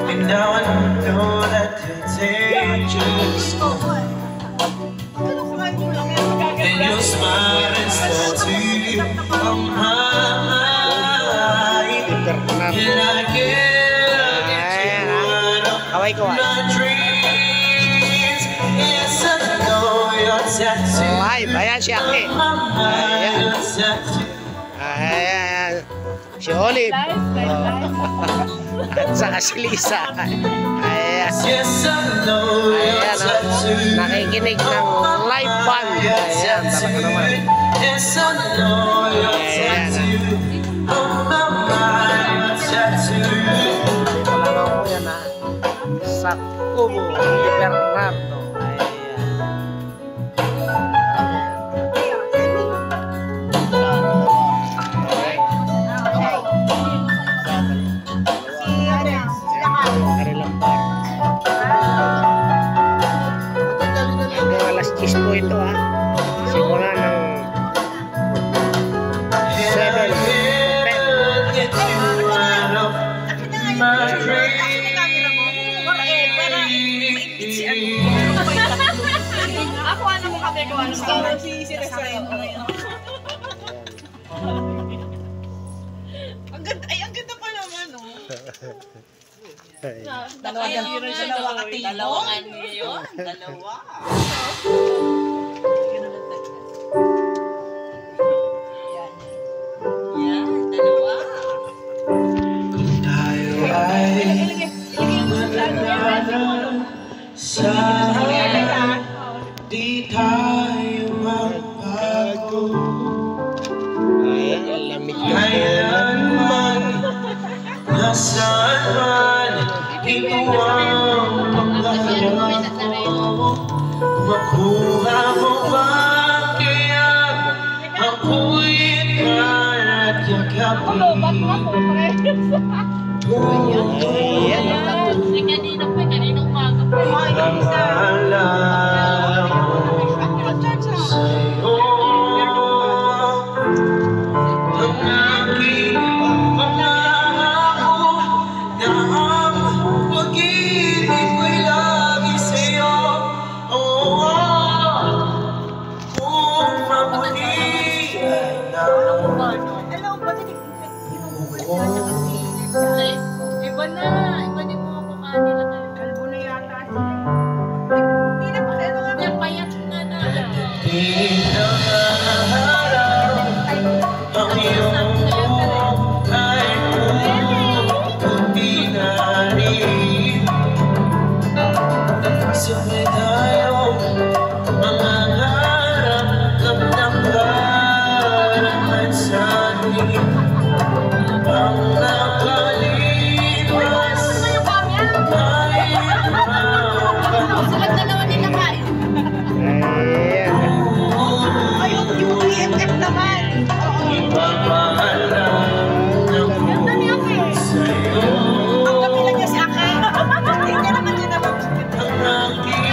And now I know that you're dangerous. And your smile is still to on my mind. And I get into one of my dreams. Yes, I know your tattoo. Ay, bayan si Aki. Ayan. Ayan. Si Olive. At saka si Lisa. Ayan. Ayan. Nakikinig ng live band. Ayan. Talaga naman. Ayan. Dito lang ako yan ha. Sa Kubo ni Bernardo. Hanggang alas 10 po ito ha. Simula ng 7 to 10. Ako ano mo kami gawa ng mga ang ganda pa naman, oh. Dalawangan niyo yun. Dalawa. Yan, dalawa. Kung tayo ay mananalo, sana di tayo magbago. Ayan, lamig na po. Kailanman, nasaan man, ito ang pagkakalala ko. Makuha mo ba kaya ako'y ikalat yakapin? Si kanina pa, kanina umaga pa. Ang maalala mo sa'yo, ang aking pangako na ang pag-ibig ko'y lagi sa'yo. Kung mamuli ay Iba na. Iba na yung mga mukha nila. Kalbo na yata sila. Hindi na pa kaya May payat na na. ang iyong buhay kung di na rin. Sabay tayo mangangarap ng nakaraan sa atin. Ang nakalipas ay Sulat na naman nila kain. Ayan. Ayun, yung EMF naman. ipapaalam ng sa'yo. Ang kapila niya sa akin. Hindi niya naman yun naman. Ang aking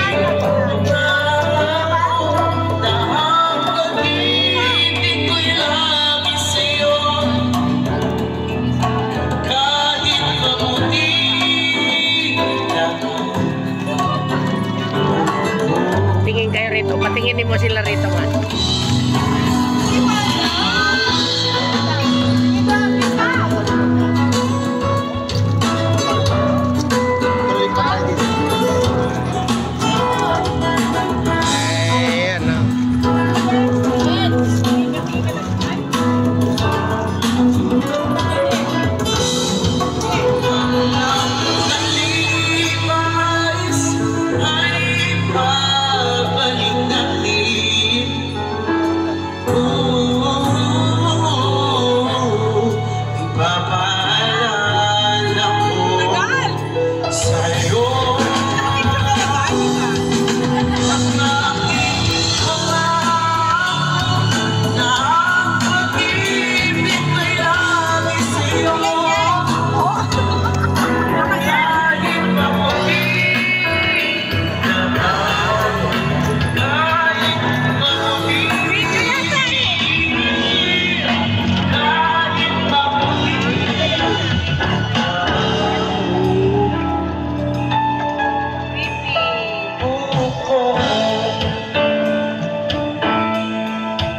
pangako na ang pag-ibig ko'y lagi sa'yo. Kahit mabuti na Tingin kayo rito. Patinginin mo sila rito.